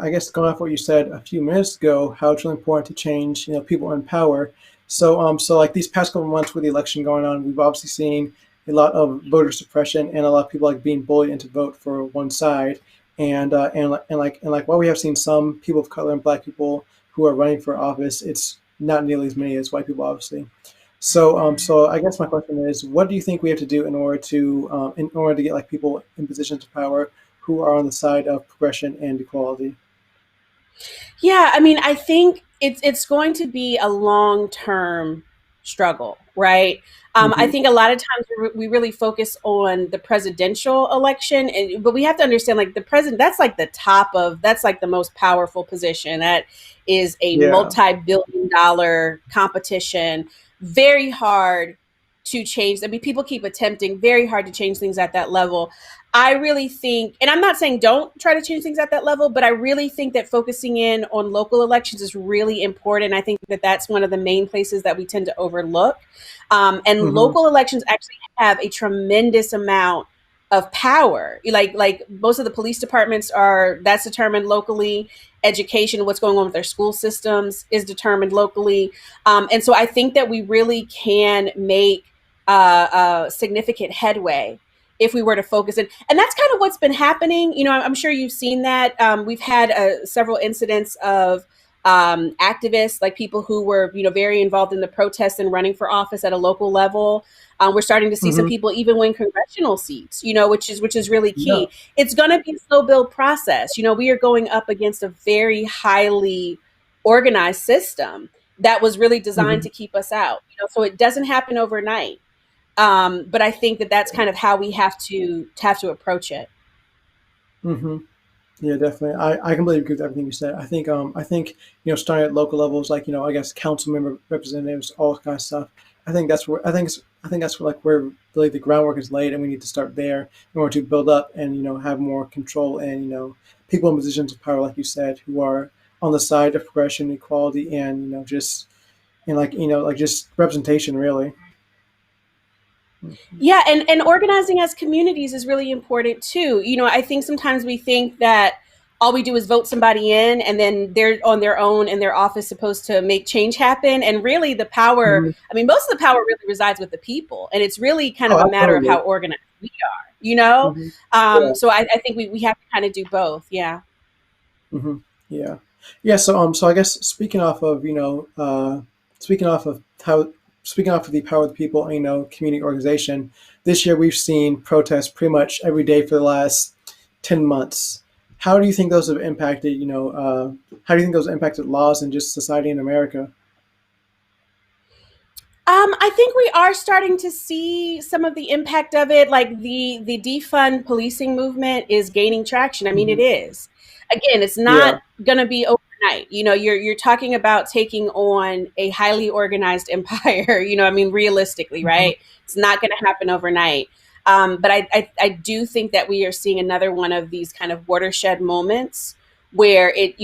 I guess going off what you said a few minutes ago, how it's really important to change, people in power. So like these past couple of months with the election going on, we've obviously seen a lot of voter suppression and a lot of people like being bullied into vote for one side. And while we have seen some people of color and black people who are running for office, it's not nearly as many as white people, obviously. So I guess my question is, what do you think we have to do in order to get like people in positions of power who are on the side of progression and equality?
Yeah, I mean, I think it's going to be a long term struggle, right? I
Hmm.
think a lot of times we really focus on the presidential election, but we have to understand, like the president, that's like the most powerful position. That is a
Yeah.
multi-billion-dollar competition. Very hard to change. I mean, people keep attempting very hard to change things at that level. I really think, and I'm not saying don't try to change things at that level, but I really think that focusing in on local elections is really important. I think that that's one of the main places that we tend to overlook. And
Hmm.
local elections actually have a tremendous amount of power. Like most of the police departments that's determined locally. Education, what's going on with their school systems, is determined locally. And so I think that we really can make significant headway if we were to focus in. And that's kind of what's been happening. I'm sure you've seen that. We've had several incidents of activists, like people who were, very involved in the protests and running for office at a local level. We're starting to see some
Hmm.
people even win congressional seats, which is really
Yeah.
key. It's going to be a slow build process. We are going up against a very highly organized system that was really designed
Hmm.
to keep us out. So it doesn't happen overnight. But I think that that's kind of how we have to approach it.
Hmm. Yeah, definitely. I completely agree with everything you said. I think starting at local levels, like I guess council member representatives, all kind of stuff. I think that's where, like where really the groundwork is laid, and we need to start there in order to build up and have more control and people in positions of power, like you said, who are on the side of progression, equality, and just and like just representation, really. Hmm.
Yeah, and organizing as communities is really important too. I think sometimes we think that all we do is vote somebody in and then they're on their own in their office supposed to make change happen. And really the power,
Hmm.
I mean, most of the power really resides with the people. And it's really kind
Oh,
of a matter of how
absolutely.
organized we are, you know?
Hmm. Yeah.
So I think we have to kind of do both. Yeah.
Hmm. Yeah, yeah. So I guess speaking off of how speaking off of the power of the people, community organization. This year we've seen protests pretty much every day for the last 10 months. How do you think those have impacted? How do you think those impacted laws and just society in America?
I think we are starting to see some of the impact of it. Like the defund policing movement is gaining traction. I mean, it
Hmm.
is. Again, it's not
Yeah.
going to be overnight. You're talking about taking on a highly organized empire. I mean, realistically,
Hmm.
right? It's not going to happen overnight. But I do think that we are seeing another one of these kind of watershed moments where it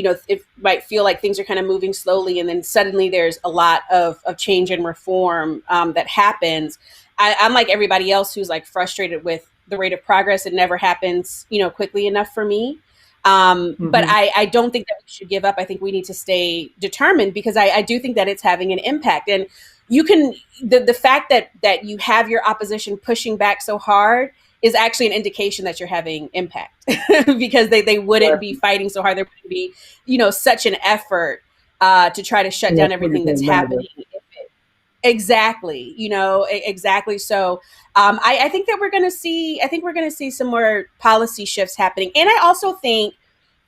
might feel like things are kind of moving slowly and then suddenly there's a lot of change and reform that happens. I'm like everybody else who's like frustrated with the rate of progress. It never happens quickly enough for me. But
Hmm.
I don't think that we should give up. I think we need to stay determined because I do think that it's having an impact. And you can the fact that you have your opposition pushing back so hard is actually an indication that you're having impact because they wouldn't be fighting so hard. There wouldn't be, such an effort to try to shut
Yeah,
down
it's pretty
everything that's
negative.
happening. Exactly, exactly. So I think that we're going to see some more policy shifts happening. And I also think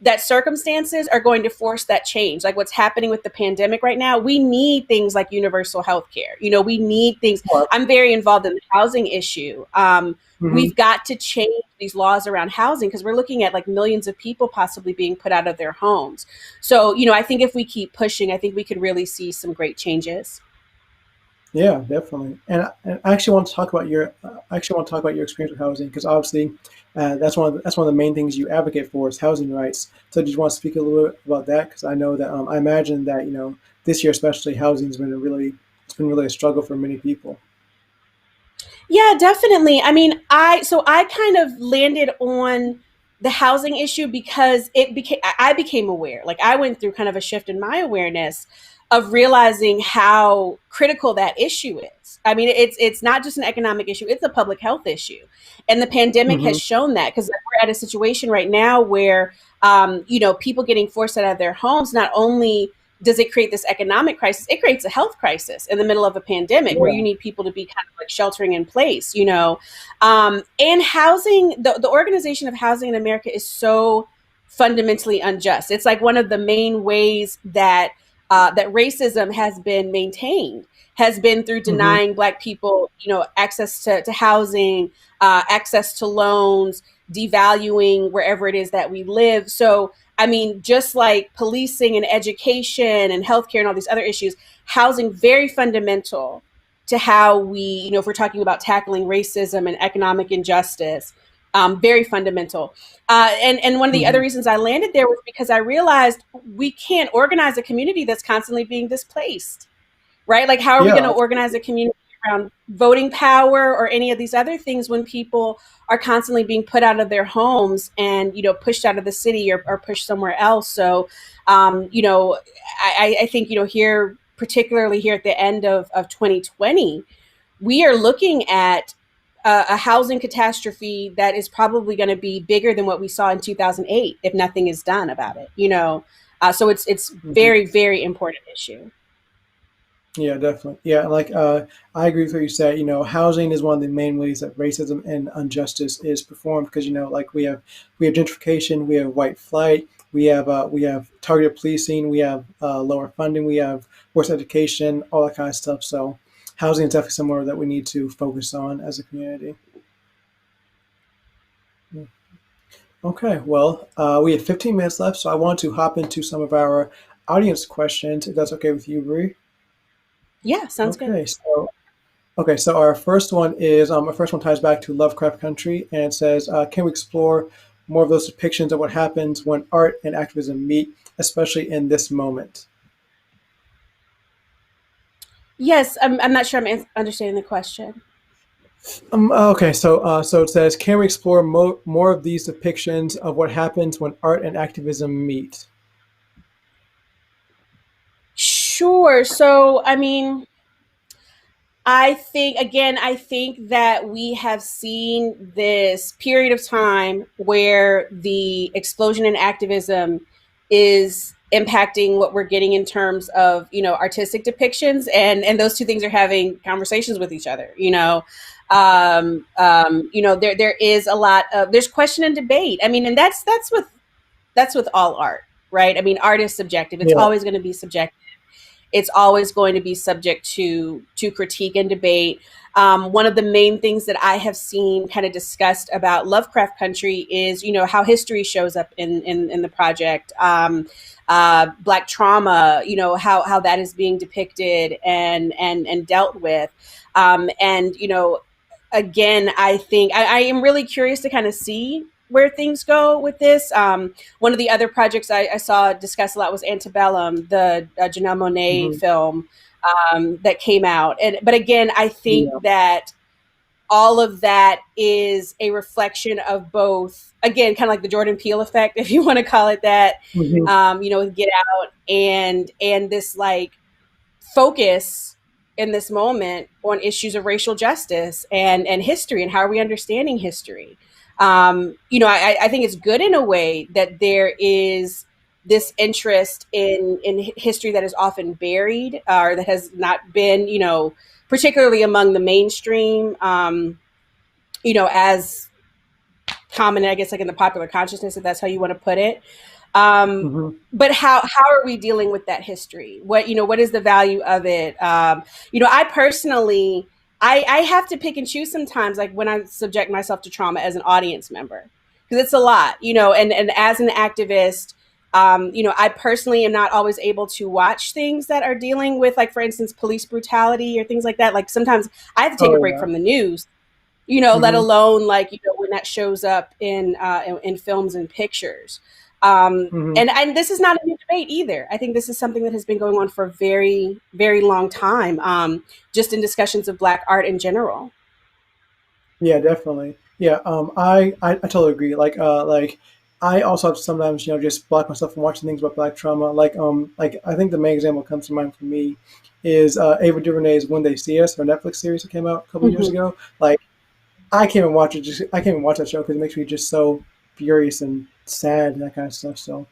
that circumstances are going to force that change. Like what's happening with the pandemic right now, we need things like universal health care. We need things. I'm very involved in the housing issue.
Hmm.
We've got to change these laws around housing because we're looking at like millions of people possibly being put out of their homes. So, I think if we keep pushing, I think we could really see some great changes.
Yeah, definitely. And I actually want to talk about your experience with housing because obviously that's one of the main things you advocate for is housing rights. So did you want to speak a little bit about that? Because I know that I imagine that this year especially housing's been a struggle for many people.
Yeah, definitely. I mean, I kind of landed on the housing issue because I became aware. Like I went through kind of a shift in my awareness of realizing how critical that issue is. I mean, it's not just an economic issue, it's a public health issue. And the pandemic has
Hmm.
shown that because we're at a situation right now where people getting forced out of their homes not only does it create this economic crisis, it creates a health crisis in the middle of a pandemic where you
Yeah.
need people to be kind of like sheltering in place. And housing, the organization of housing in America is so fundamentally unjust. It's like one of the main ways that racism has been maintained has been through
Hmm.
denying Black people, access to housing, access to loans, devaluing wherever it is that we live. So I mean, just like policing and education and healthcare and all these other issues, housing very fundamental to how we, if we're talking about tackling racism and economic injustice, very fundamental. And one of the other
Hmm.
reasons I landed there was because I realized we can't organize a community that's constantly being displaced, right? Like, how are we
Yeah.
going to organize a community around voting power or any of these other things when people are constantly being put out of their homes and pushed out of the city or pushed somewhere else? So, um, you know, I think here, particularly here at the end of 2020, we are looking at a housing catastrophe that is probably going to be bigger than what we saw in 2008 if nothing is done about it. So it's
Hmm.
very, very important issue.
Yeah, definitely. Yeah, like I agree with what you said. Housing is one of the main ways that racism and injustice is performed because like we have gentrification, we have white flight, we have targeted policing, we have lower funding, we have worse education, all that kind of stuff. So housing is definitely somewhere that we need to focus on as a community. Okay, well, we have 15 minutes left, so I want to hop into some of our audience questions, if that's okay with you, Bree.
Yeah, sounds good.
Okay, so our first one is our first one ties back to Lovecraft Country, and it says, "Can we explore more of those depictions of what happens when art and activism meet, especially in this moment?"
Yes, I'm not sure I'm understanding the question.
Okay, so it says, "Can we explore more of these depictions of what happens when art and activism meet?"
Sure. So, I mean, I think that we have seen this period of time where the explosion in activism is impacting what we're getting in terms of, artistic depictions, and those two things are having conversations with each other, there is a lot of there's question and debate. I mean, and that's with all art, right? I mean, art is subjective. It's
Yeah.
always going to be subjective. It's always going to be subject to critique and debate. One of the main things that I have seen kind of discussed about Lovecraft Country is, how history shows up in the project. Black trauma, how that is being depicted and dealt with. And again, I think I am really curious to kind of see where things go with this. One of the other projects I saw discussed a lot was Antebellum, the Janelle Monáe
Hmm.
film that came out. But again, I think
Yeah.
that all of that is a reflection of both, again, kind of like the Jordan Peele effect, if you want to call it that,
Hmm.
with Get Out and this like focus in this moment on issues of racial justice and history and how are we understanding history. I think it's good in a way that there is this interest in history that is often buried or that has not been, particularly among the mainstream, as common, I guess, like in the popular consciousness, if that's how you want to put it. Um,
Hmm.
but how are we dealing with that history? What is the value of it? I personally, I have to pick and choose sometimes, like when I subject myself to trauma as an audience member, because it's a lot, and as an activist, I personally am not always able to watch things that are dealing with, like, for instance, police brutality or things like that. Like sometimes I have to take
Oh
a break
yeah.
from the news, let
Hmm.
alone like, when that shows up in films and pictures.
Hmm.
And this is not a new debate either. I think this is something that has been going on for a very, very long time, just in discussions of Black art in general.
Yeah, definitely. Yeah, I totally agree. Like I also have to sometimes, just block myself from watching things about Black trauma. Like I think the main example that comes to mind for me is Ava DuVernay's "When They See Us," her Netflix series that came out a couple years
Mhm.
ago. Like I can't even watch that show because it makes me just so furious and sad and that kind of stuff. So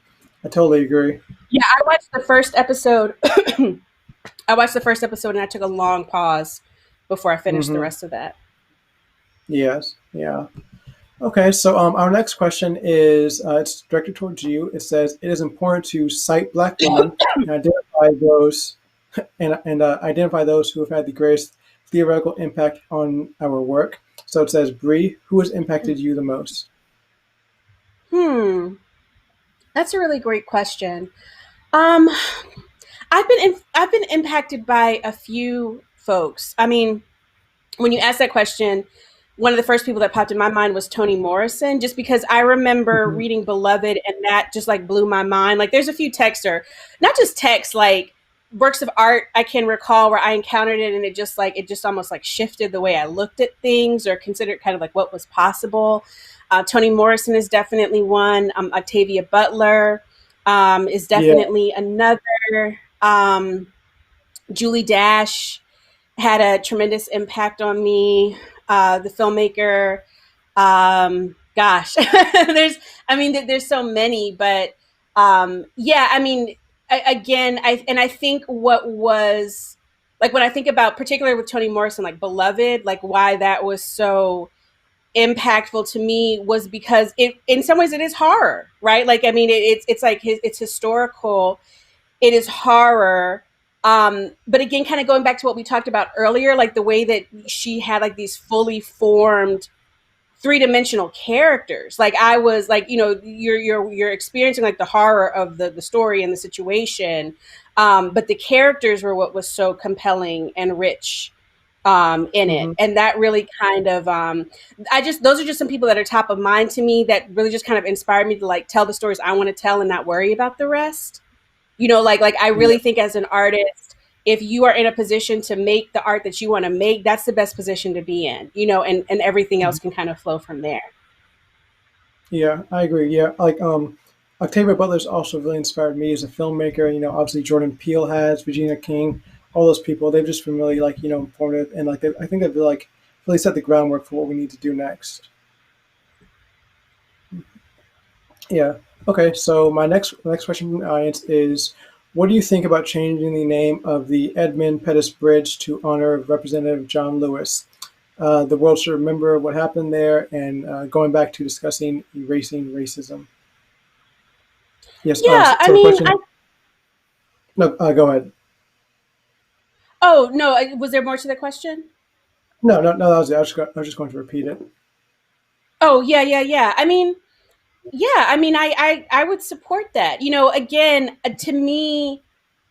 I totally agree.
Yeah, I watched the first episode. I watched the first episode and I took a long pause before I finished the
Hmm.
rest of that.
Yes. Yeah. Okay, so our next question is it's directed towards you. It says it is important to cite Black women and identify those and identify those who have had the greatest theoretical impact on our work. So it says, Bree, who has impacted you the most?
Hmm, that's a really great question. Um, I've been impacted by a few folks. I mean, when you asked that question, one of the first people that popped in my mind was Toni Morrison, just because I remember
Hmm.
reading Beloved and that just like blew my mind. Like there's a few texts, or not just texts, like works of art I can recall where I encountered it and it just almost like shifted the way I looked at things or considered kind of like what was possible. Toni Morrison is definitely one. Octavia Butler is
Yeah,
definitely another. Julie Dash had a tremendous impact on me. The filmmaker, gosh, there's so many, but yeah, I mean, I think what was like when I think about particularly with Toni Morrison, like Beloved, like why that was so. impactful to me was because it, in some ways, it is horror, right? Like, I mean, it's like it's historical, it is horror. But again, kind of going back to what we talked about earlier, like the way that she had like these fully formed three-dimensional characters. Like I was like, you're experiencing like the horror of the story and the situation, but the characters were what was so compelling and rich in it.
Hmm.
And that really kind of I just those are just some people that are top of mind to me that really just kind of inspired me to like tell the stories I want to tell and not worry about the rest. Like I
Yeah.
really think as an artist, if you are in a position to make the art that you want to make, that's the best position to be in, and everything else can kind of flow from there.
Yeah, I agree. Yeah, like Octavia Butler's also really inspired me as a filmmaker. Obviously Jordan Peele has, Regina King, all those people. They've just been really like informative, and like I think they've like really set the groundwork for what we need to do next. Yeah. Okay. So my next question from the audience is, what do you think about changing the name of the Edmund Pettus Bridge to honor Representative John Lewis? The world should remember what happened there, and going back to discussing erasing racism. Yes.
Yeah, I
So the
mean,
question. No. Go ahead.
oh no, was there more to the question?
No. No. No. That was it. I was just going to repeat it.
Oh yeah, yeah, yeah. I mean, yeah, I mean, I would support that. Again, to me,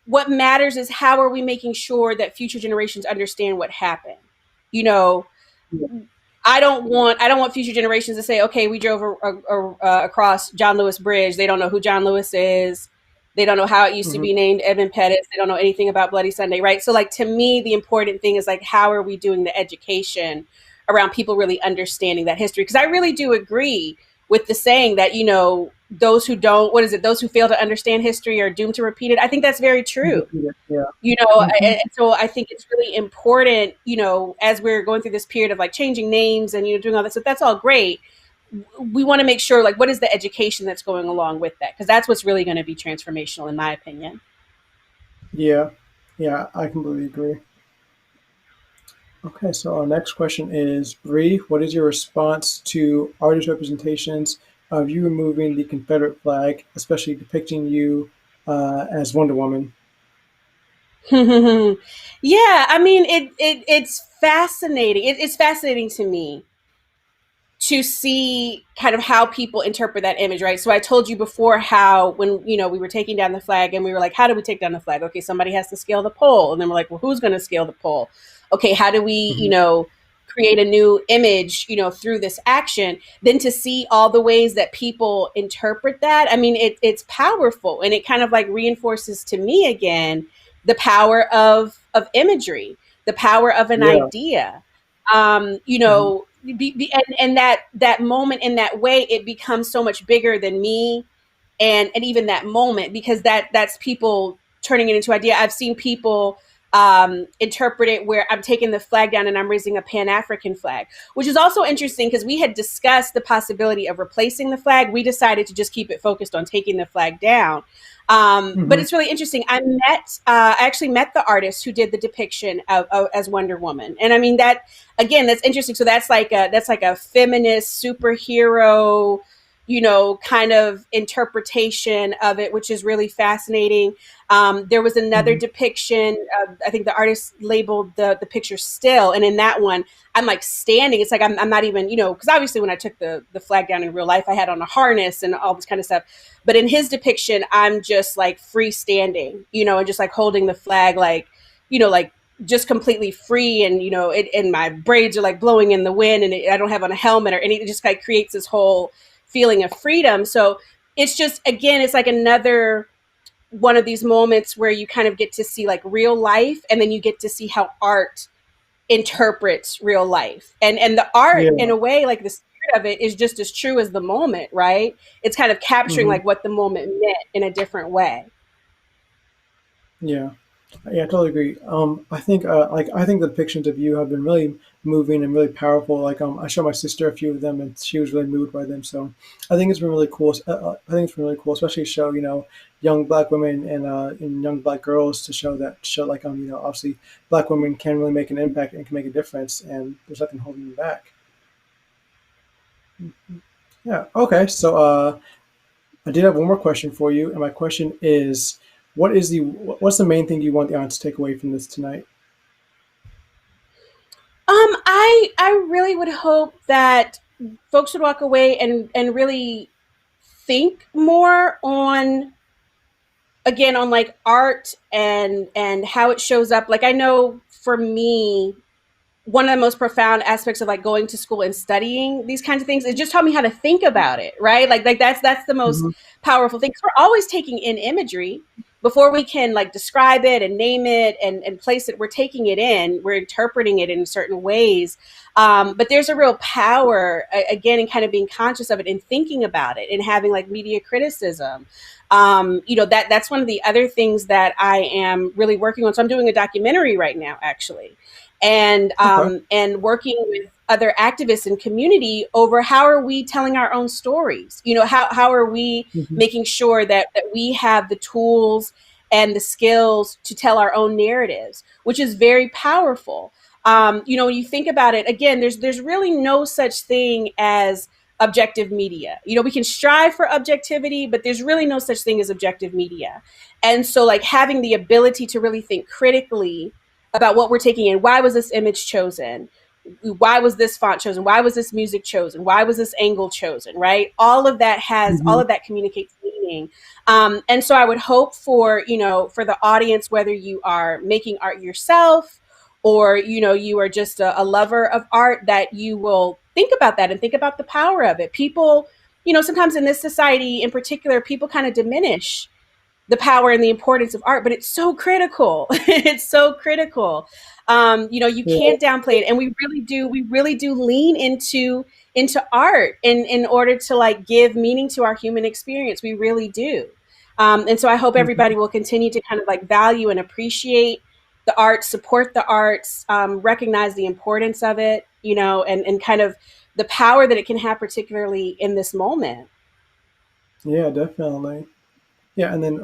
what matters is how are we making sure that future generations understand what happened. You know,
Yeah.
I don't want future generations to say, okay, we drove across John Lewis Bridge. They don't know who John Lewis is. They don't know how it used to
Hmm.
be named Edmund Pettus. They don't know anything about Bloody Sunday, right? So, like, to me, the important thing is like, how are we doing the education around people really understanding that history? Because I really do agree with the saying that those who don't, what is it? Those who fail to understand history are doomed to repeat it. I think that's very true.
Repeat it. Yeah. Hmm.
And so I think it's really important, as we're going through this period of like changing names and doing all this, so that's all great. We want to make sure, like, what is the education that's going along with that, because that's what's really going to be transformational, in my opinion.
Yeah. Yeah. I completely agree. Okay, so our next question is, Bree, what is your response to artist representations of you removing the Confederate flag, especially depicting you as Wonder Woman?
Yeah, I mean, it's fascinating. It's fascinating to me to see kind of how people interpret that image, right? So I told you before how when we were taking down the flag and we were like, how do we take down the flag? Okay, somebody has to scale the pole, and then we're like, well, who's going to scale the pole? Okay, how do we
Hmm.
create a new image through this action? Then to see all the ways that people interpret that, I mean, it's powerful, and it kind of like reinforces to me again the power of imagery, the power of an
Yeah.
idea.
Hmm.
And that moment in that way, it becomes so much bigger than me and even that moment, because that's people turning it into idea. I've seen people interpret it where I'm taking the flag down and I'm raising a Pan-African flag, which is also interesting because we had discussed the possibility of replacing the flag. We decided to just keep it focused on taking the flag down. But
Hmm.
it's really interesting. I actually met the artist who did the depiction of as Wonder Woman, and I mean that again. That's interesting. So that's like a feminist superhero, kind of interpretation of it, which is really fascinating. There was another
Hmm.
depiction. I think the artist labeled the picture still, and in that one, I'm like standing. It's like I'm not even, because obviously when I took the flag down in real life, I had on a harness and all this kind of stuff. But in his depiction, I'm just like freestanding, and just like holding the flag, like just completely free, and and my braids are like blowing in the wind, and I don't have on a helmet or anything. It just like creates this whole feeling of freedom. So it's just, again, it's like another one of these moments where you kind of get to see like real life, and then you get to see how art interprets real life, and the art,
Yeah.
in a way, like the spirit of it is just as true as the moment, right? It's kind of capturing
Hmm.
like what the moment meant in a different way.
Yeah. Yeah, I totally agree. I think the depictions of you have been really moving and really powerful. Like I showed my sister a few of them, and she was really moved by them. So I think it's been really cool. I think it's been really cool, especially to show young black women and young black girls to show like obviously black women can really make an impact and can make a difference, and there's nothing holding them back. Yeah. Okay. So I did have one more question for you, and my question is, what's the main thing you want the audience to take away from this tonight?
I really would hope that folks would walk away and really think more on, again, on like art and how it shows up. Like I know for me, one of the most profound aspects of like going to school and studying these kinds of things, it just taught me how to think about it, right? Like that's the most
Hmm.
powerful thing. 'Cause we're always taking in imagery before we can like describe it and name it and place it. We're taking it in, we're interpreting it in certain ways. But there's a real power, again, in kind of being conscious of it and thinking about it and having like media criticism. That's one of the other things that I am really working on. So I'm doing a documentary right now, actually,
Okay.
and working with other activists and community over how are we telling our own stories. How are we
Hmm.
making sure that we have the tools and the skills to tell our own narratives, which is very powerful. When you think about it, again, there's really no such thing as objective media. We can strive for objectivity, but there's really no such thing as objective media. And so like having the ability to really think critically about what we're taking in. Why was this image chosen? Why was this font chosen? Why was this music chosen? Why was this angle chosen? Right? All
Hmm.
of that communicates meaning. And so I would hope for the audience, whether you are making art yourself or you are just a lover of art, that you will think about that and think about the power of it. People, sometimes in this society in particular, people kind of diminish the power and the importance of art, but it's so critical. It's so critical. You
Yeah.
can't downplay it, and we really do lean into art in order to like give meaning to our human experience. We really do. And so I hope everybody
Hmm.
will continue to kind of like value and appreciate the arts, support the arts, recognize the importance of it, and kind of the power that it can have, particularly in this moment.
Yeah, definitely. Yeah, and then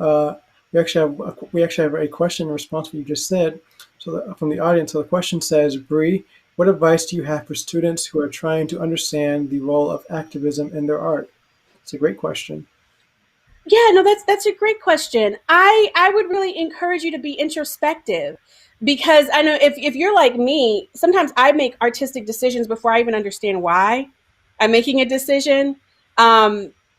we actually have a question in response to what you just said. So from the audience, so the question says, Bree, what advice do you have for students who are trying to understand the role of activism in their art? It's a great question.
Yeah, no, that's a great question. I would really encourage you to be introspective, because I know if you're like me, sometimes I make artistic decisions before I even understand why I'm making a decision.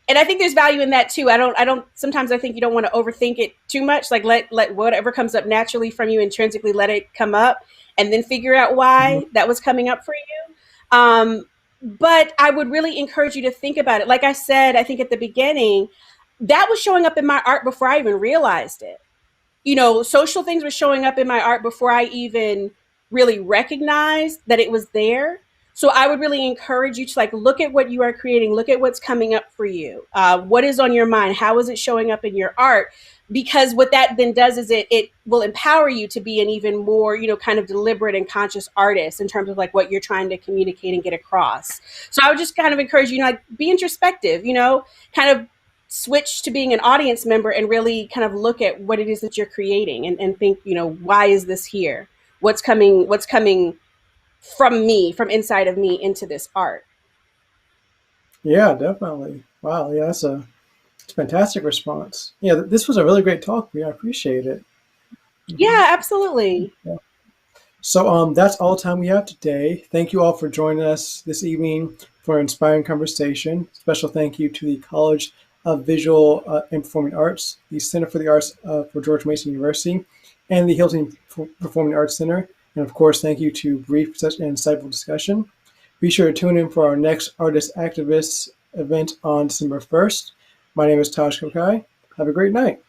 And I think there's value in that too. I don't sometimes I think you don't want to overthink it too much. Like let whatever comes up naturally from you intrinsically, let it come up and then figure out
Hmm.
why that was coming up for you. But I would really encourage you to think about it. Like I said, I think at the beginning, that was showing up in my art before I even realized it. Social things were showing up in my art before I even really recognized that it was there. So I would really encourage you to like look at what you are creating, look at what's coming up for you, what is on your mind, how is it showing up in your art? Because what that then does is it will empower you to be an even more kind of deliberate and conscious artist in terms of like what you're trying to communicate and get across. So I would just kind of encourage you, like, be introspective, kind of switch to being an audience member and really kind of look at what it is that you're creating and think, why is this here? What's coming from me, from inside of me into this art?
Yeah, definitely. Wow. Yeah, it's a fantastic response. Yeah, this was a really great talk. Yeah, I appreciate it. Hmm.
Yeah, absolutely.
Yeah. So that's all the time we have today. Thank you all for joining us this evening for an inspiring conversation. Special thank you to the College of Visual and Performing Arts, the Center for the Arts for George Mason University, and the Hilton Performing Arts Center. And of course, thank you to Bree for such an insightful discussion. Be sure to tune in for our next Artist Activists event on December 1st. My name is Taj Kokayi. Have a great night.